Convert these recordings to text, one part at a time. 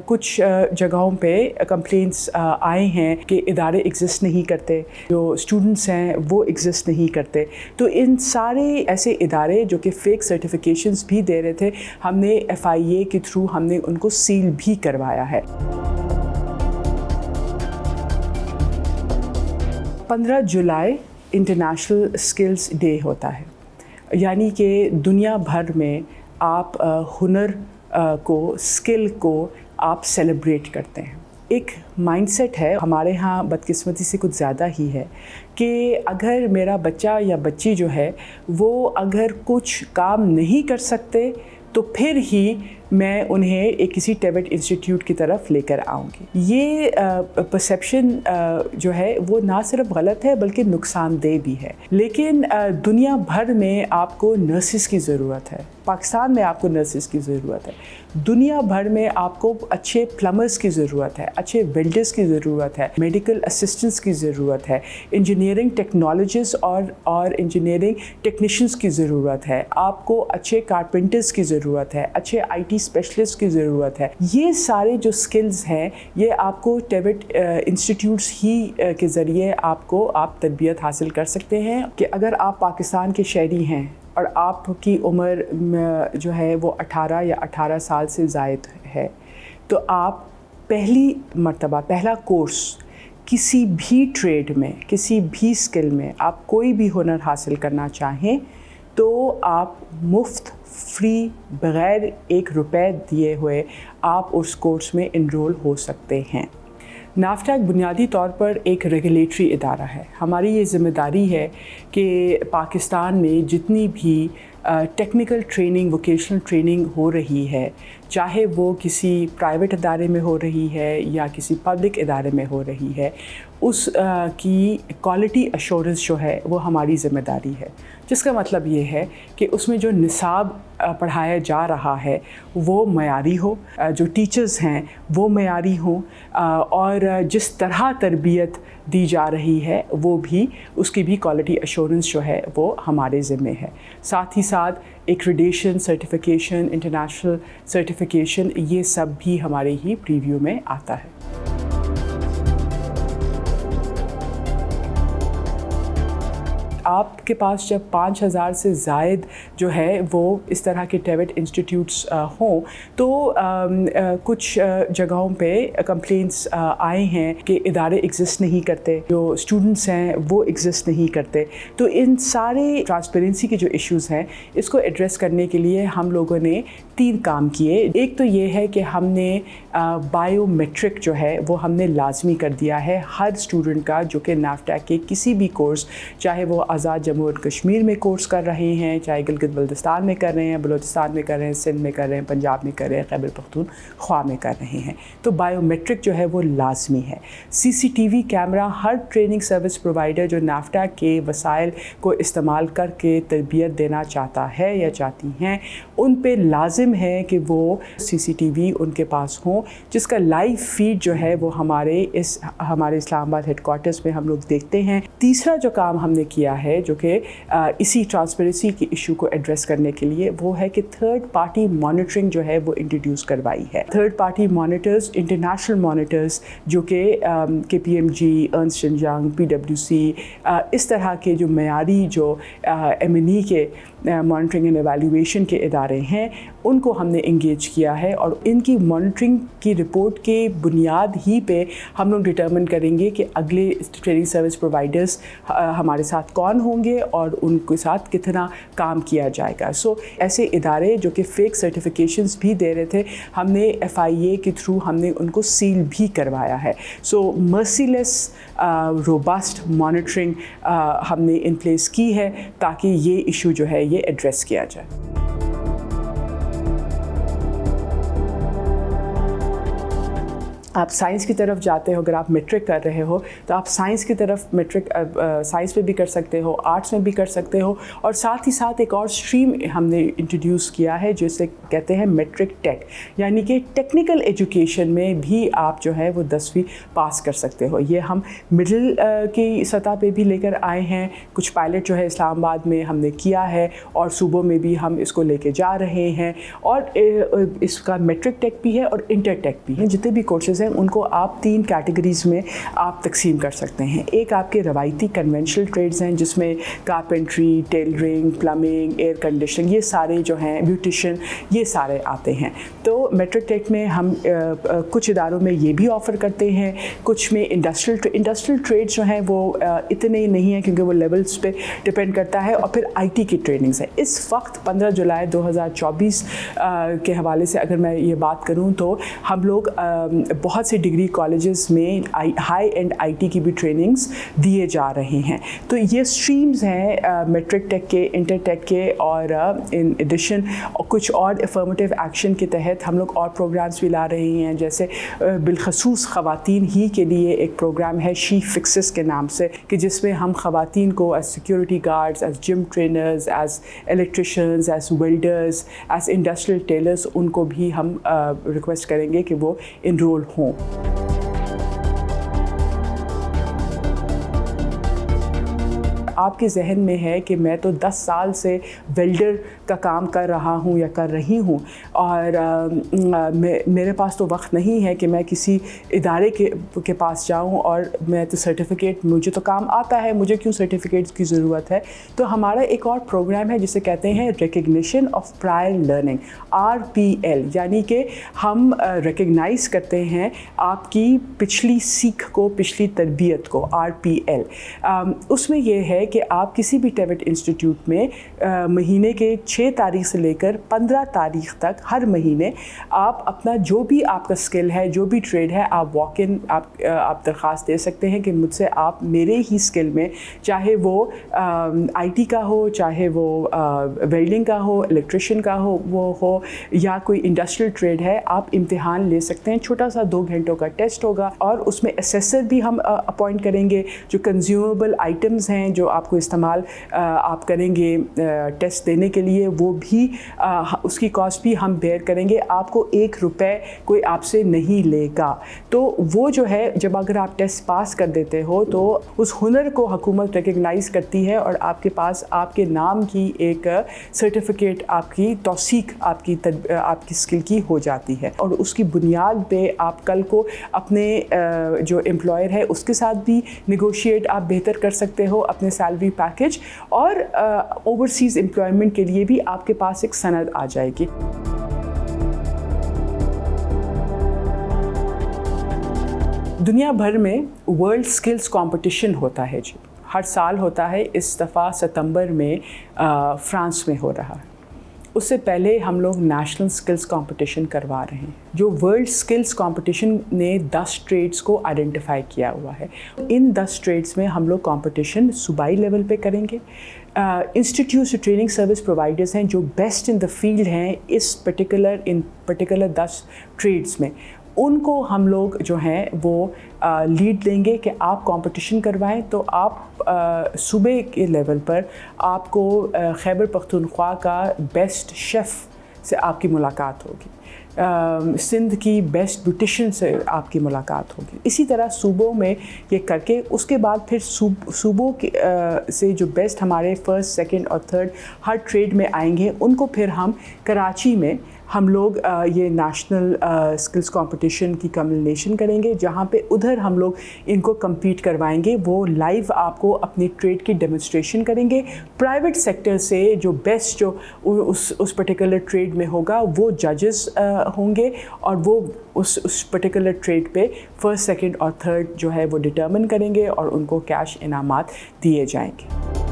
कुछ जगहों पे कंप्लेंट्स आए हैं कि इदारे एग्जिस्ट नहीं करते, जो स्टूडेंट्स हैं वो एग्जिस्ट नहीं करते। तो इन सारे ऐसे इदारे जो कि फ़ेक सर्टिफिकेशंस भी दे रहे थे, हमने FIA के थ्रू हमने उनको सील भी करवाया है। 15 जुलाई इंटरनेशनल स्किल्स डे होता है, यानी कि दुनिया भर में आप हुनर को, स्किल को आप सेलिब्रेट करते हैं। एक माइंडसेट है हमारे यहाँ, बदकिस्मती से कुछ ज़्यादा ही है, कि अगर मेरा बच्चा या बच्ची जो है वो अगर कुछ काम नहीं कर सकते तो फिर ही मैं उन्हें एक किसी टेबट इंस्टीट्यूट की तरफ लेकर आऊँगी। ये परसेप्शन जो है वो ना सिर्फ गलत है बल्कि नुकसानदेह भी है। लेकिन दुनिया भर में आपको नर्सेस की ज़रूरत है, पाकिस्तान में आपको नर्सेस की ज़रूरत है, दुनिया भर में आपको अच्छे प्लम्बर्स की ज़रूरत है, अच्छे वेल्डर्स की ज़रूरत है, मेडिकल असिस्टेंट्स की ज़रूरत है, इंजीनियरिंग टेक्नोलॉजिस्ट और इंजीनियरिंग टेक्नीशियंस की ज़रूरत है, आपको अच्छे कारपेंटर्स की ज़रूरत है, अच्छे IT स्पेशलिस्ट की ज़रूरत है। ये सारे जो स्किल्स हैं ये आपको टेबट इंस्टीट्यूट्स ही के ज़रिए आप तरबियत हासिल कर सकते हैं। कि अगर आप पाकिस्तान के शहरी हैं और आपकी उम्र जो है वो 18 या 18 साल से ज़ायद है, तो आप पहला कोर्स किसी भी ट्रेड में, किसी भी स्किल में आप कोई भी हुनर हासिल करना चाहें तो आप मुफ्त, फ्री, बग़ैर 1 रुपए दिए हुए आप उस कोर्स में इनरोल हो सकते हैं। नाफ्टा बुनियादी तौर पर एक रेगुलेटरी इदारा है। हमारी ये ज़िम्मेदारी है कि पाकिस्तान में जितनी भी टेक्निकल ट्रेनिंग, वोकेशनल ट्रेनिंग हो रही है, चाहे वो किसी प्राइवेट इदारे में हो रही है या किसी पब्लिक इदारे में हो रही है, उस की क्वालिटी अश्योरेंस जो है वो हमारी ज़िम्मेदारी है। जिसका मतलब ये है कि उसमें जो निसाब पढ़ाया जा रहा है वो मयारी हो, जो टीचर्स हैं वो मयारी हों, और जिस तरह तरबियत दी जा रही है वो भी, उसकी भी क्वालिटी अश्योरेंस जो है वो हमारे ज़िम्मे है। साथ ही साथ एक्रेडिटेशन, सर्टिफिकेशन, इंटरनेशनल सर्टिफिकेशन, ये सब भी हमारे ही प्रीव्यू में आता है। आपके पास जब 5000 से ज़ायद जो है वो इस तरह के टेबट इंस्टीट्यूट्स हों, तो कुछ जगहों पे कंप्लेंट्स आए हैं कि इदारे एग्जिस्ट नहीं करते, जो स्टूडेंट्स हैं वो एग्जिस्ट नहीं करते। तो इन सारे ट्रांसपेरेंसी के जो इश्यूज़ हैं, इसको एड्रेस करने के लिए हम लोगों ने 3 काम किए। एक तो ये है कि हमने बायोमेट्रिक जो है वो हमने लाजमी कर दिया है हर स्टूडेंट का, जो कि नाफ्टा के किसी भी कोर्स, चाहे वो आज़ाद जम्मू और कश्मीर में कोर्स कर रहे हैं, चाहे गिलगित बल्तिस्तान में कर रहे हैं, बलूचिस्तान में कर रहे हैं, सिंध में कर रहे हैं, पंजाब में कर रहे हैं, खैबर पख्तूनख्वा में कर रहे हैं, तो बायोमेट्रिक जो है वो लाजमी है। CCTV camera her training service provider जो नाफ्टा के वसाइल को इस्तेमाल करके तरबियत देना चाहता है या चाहती हैं, उन पे लाजिम है कि वो CCTV उनके पास हों, जिसका लाइव फीड जो है वो हमारे इस्लामाबाद हेडक्वार्टर्स में हम लोग देखते हैं। तीसरा जो काम हमने किया है जो कि इसी ट्रांसपेरेंसी के इशू को एड्रेस करने के लिए, वो है कि थर्ड पार्टी मॉनिटरिंग जो है वो इंट्रोड्यूस करवाई है। Third party monitors, international monitors जो कि KPMG, Ernst and young, PwC, इस तरह के जो मयारी जो M&E के मॉनिटरिंग एंड एवेल्यूएशन के इदारे हैं, उनको हमने इंगेज किया है, और इनकी मॉनिटरिंग की रिपोर्ट के बुनियाद ही पे हम लोग डिटर्मिन करेंगे कि अगले ट्रेनिंग सर्विस प्रोवाइडर्स हमारे साथ कौन होंगे और उनके साथ कितना काम किया जाएगा। सो ऐसे इदारे जो कि फ़ेक सर्टिफिकेशंस भी दे रहे थे, हमने FIA के थ्रू हमने उनको सील भी करवाया है। सो मर्सीलेस रोबस्ट मॉनिटरिंग हमने इन प्लेस की है ताकि ये इशू जो है ये एड्रेस किया जाए। आप साइंस की तरफ जाते हो, अगर आप मैट्रिक कर रहे हो तो आप साइंस की तरफ मैट्रिक साइंस में भी कर सकते हो, आर्ट्स में भी कर सकते हो, और साथ ही साथ एक और स्ट्रीम हमने इंट्रोड्यूस किया है जिसे कहते हैं मैट्रिक टेक, यानी कि टेक्निकल एजुकेशन में भी आप जो है वो 10वीं पास कर सकते हो। ये हम मिडिल की सतह पे भी लेकर आए हैं, कुछ पायलट जो है इस्लामाबाद में हमने किया है और सूबों में भी हम इसको लेके जा रहे हैं, और इसका मैट्रिक टेक भी है और इंटर टेक भी है। जितने भी कोर्सेज उनको आप 3 कैटेगरीज़ में आप तकसीम कर सकते हैं। एक आपके रवायती कन्वेंशनल ट्रेड्स हैं जिसमें carpentry, tailoring, plumbing, air conditioning, ये सारे जो हैं, ब्यूटिशियन, ये सारे आते हैं। तो मैट्रिक टेक में हम कुछ इदारों में ये भी ऑफ़र करते हैं, कुछ में इंडस्ट्रियल ट्रेड्स जो हैं वो इतने नहीं हैं क्योंकि वो लेवल्स पे डिपेंड करता है, और फिर IT की ट्रेनिंग्स है। इस वक्त 15 जुलाई 2024 के हवाले से अगर मैं ये बात करूँ तो हम लोग बहुत से डिग्री कॉलेजेस में हाई एंड IT की भी ट्रेनिंग्स दिए जा रहे हैं। तो ये स्ट्रीम्स हैं मैट्रिक टेक के, इंटर टेक के, और इन एडिशन कुछ और अफर्मेटिव एक्शन के तहत हम लोग और प्रोग्राम्स भी ला रहे हैं। जैसे बिलखसूस ख़वातीन ही के लिए एक प्रोग्राम है शी फिक्सेस के नाम से, कि जिसमें हम ख़वातीन को as security guards, as gym trainers, as electricians, as welders, as industrial tailors, उनको भी हम रिक्वेस्ट करेंगे कि वो इनरोल हों। आपके जहन में है कि मैं तो 10 साल से वेल्डर का काम कर रहा हूँ या कर रही हूँ, और मेरे पास तो वक्त नहीं है कि मैं किसी इदारे के पास जाऊँ और मैं तो सर्टिफिकेट, मुझे तो काम आता है, मुझे क्यों सर्टिफिकेट्स की ज़रूरत है। तो हमारा एक और प्रोग्राम है जिसे कहते हैं recognition of prior learning, RPL, यानी कि हम रिकग्नाइज़ करते हैं आपकी पिछली सीख को, पिछली तरबियत को, RPL। उसमें यह है कि आप किसी भी टेविट इंस्टीट्यूट में महीने के 6 तारीख से लेकर 15 तारीख तक हर महीने आप अपना जो भी आपका स्किल है, जो भी ट्रेड है, आप वॉक इन आप दरख्वास्त दे सकते हैं कि मुझसे आप मेरे ही स्किल में, चाहे वो IT का हो, चाहे वो वेल्डिंग का हो, इलेक्ट्रिशियन का हो या कोई इंडस्ट्रियल ट्रेड है, आप इम्तिहान ले सकते हैं। छोटा सा 2 घंटों का टेस्ट होगा, और उसमें असेसर भी हम अपॉइंट करेंगे। जो कंज्यूमेबल आइटम्स हैं जो आपको इस्तेमाल आप करेंगे टेस्ट देने के लिए, वो भी उसकी कॉस्ट भी हम बेयर करेंगे। आपको 1 रुपए कोई आपसे नहीं लेगा। तो वो जो है, जब अगर आप टेस्ट पास कर देते हो तो उस हुनर को हुकूमत रिकग्नाइज़ करती है, और आपके पास आपके नाम की एक सर्टिफिकेट, आपकी तौसीक आपकी स्किल की हो जाती है, और उसकी बुनियाद पे आप कल को अपने जो एम्प्लॉयर है उसके साथ भी निगोशिएट आप बेहतर कर सकते हो अपने सैलरी पैकेज, और ओवरसीज़ एम्प्लॉयमेंट के लिए भी आपके पास एक सनद आ जाएगी। दुनिया भर में वर्ल्ड स्किल्स कंपटीशन होता है जी, हर साल होता है। इस दफ़ा सितंबर में फ्रांस में हो रहा है। उससे पहले हम लोग नेशनल स्किल्स कंपटीशन करवा रहे हैं। जो वर्ल्ड स्किल्स कंपटीशन ने 10 ट्रेड्स को आइडेंटिफाई किया हुआ है। इन 10 ट्रेड्स में हम लोग कंपटीशन सूबाई लेवल पे करेंगे। इंस्टीट्यूट ट्रेनिंग सर्विस प्रोवाइडर्स हैं जो बेस्ट इन द फील्ड हैं इस पर्टिकुलर 10 ट्रेड्स में, उनको हम लोग जो हैं वो लीड देंगे कि आप कंपटीशन करवाएं। तो आप सूबे के लेवल पर आपको खैबर पख्तूनख्वा का बेस्ट शेफ़ से आपकी मुलाकात होगी, सिंध की बेस्ट ब्यूटिशियन से आपकी मुलाकात होगी। इसी तरह सूबों में ये करके उसके बाद फिर सूबों के से जो बेस्ट हमारे फर्स्ट, सेकंड और थर्ड हर ट्रेड में आएंगे, उनको फिर हम कराची में हम लोग ये नेशनल स्किल्स कंपटीशन की कम्बिनेशन करेंगे, जहाँ पे उधर हम लोग इनको compete करवाएंगे। वो लाइव आपको अपनी ट्रेड की डेमोन्स्ट्रेशन करेंगे। प्राइवेट सेक्टर से जो बेस्ट जो उस पर्टिकुलर ट्रेड में होगा वो जजेस होंगे, और वो उस पर्टिकुलर ट्रेड पे फर्स्ट, सेकंड और थर्ड जो है वो डिटर्मिन करेंगे, और उनको कैश इनामात दिए जाएंगे।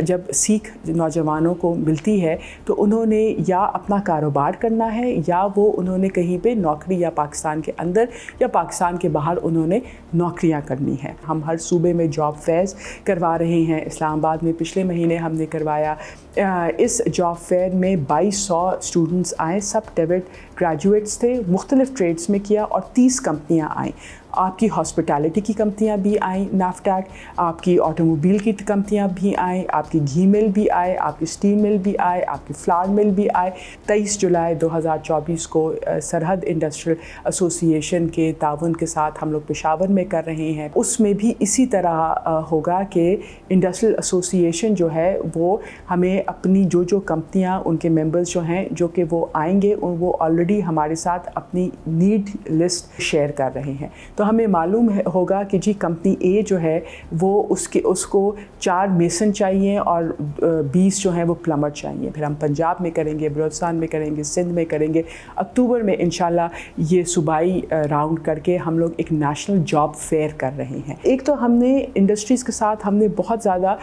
जब सीख नौजवानों को मिलती है तो उन्होंने या अपना कारोबार करना है या वो उन्होंने कहीं पे नौकरी या पाकिस्तान के अंदर या पाकिस्तान के बाहर उन्होंने नौकरियां करनी है। हम हर सूबे में जॉब फेयर्स करवा रहे हैं। इस्लामाबाद में पिछले महीने हमने करवाया। इस जॉब फेयर में 2200 स्टूडेंट्स आए, सब टेवेट ग्रेजुएट्स थे, मुख्तलिफ़ ट्रेड्स में किया और 30 कंपनियां आईं। आपकी हॉस्पिटैलिटी की कंपनियां भी आईं नाफ्टैक, आपकी ऑटोमोबाइल की कंपनियां भी आईं, आपकी घी मिल भी आए, आपकी स्टील मिल भी आए, आपकी फ्लावर मिल भी आए। 23 जुलाई 2024 को सरहद इंडस्ट्रियल एसोसिएशन के ताउन के साथ हम लोग पेशावर में कर रहे हैं। उसमें भी इसी तरह होगा कि इंडस्ट्रियल एसोसिएशन जो है वो हमें अपनी जो कंपनियां, उनके मेंबर्स जो हैं जो कि वो आएंगे, वो ऑलरेडी हमारे साथ अपनी नीड लिस्ट शेयर कर रहे हैं। तो हमें मालूम होगा कि जी कंपनी ए जो है वो उसको 4 मेसन चाहिए और 20 जो हैं वो प्लम्बर चाहिए। फिर हम पंजाब में करेंगे, बलूचिस्तान में करेंगे, सिंध में करेंगे। अक्टूबर में इंशाल्लाह ये सूबाई राउंड करके हम लोग एक नेशनल जॉब फेयर कर रहे हैं। एक तो हमने इंडस्ट्रीज़ के साथ हमने बहुत ज़्यादा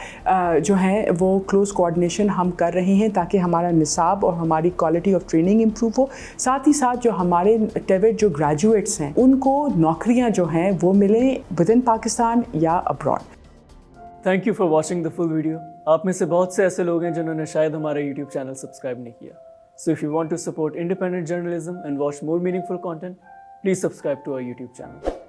जो है वो क्लोज कोऑर्डिनेशन हम कर रहे हैं ताकि हमारा निसाब और हमारी क्वालिटी ऑफ ट्रेनिंग इम्प्रूव हो। साथ ही साथ जो हमारे टेवेट जो ग्रेजुएट्स हैं उनको नौकरियां जो हैं वो मिलें विद इन पाकिस्तान या abroad. Thank you for watching the full video. आप में से बहुत से ऐसे लोग हैं जिन्होंने शायद हमारा यूट्यूब चैनल सब्सक्राइब नहीं किया। So if you want to support independent journalism and watch more meaningful content, please subscribe to our YouTube channel.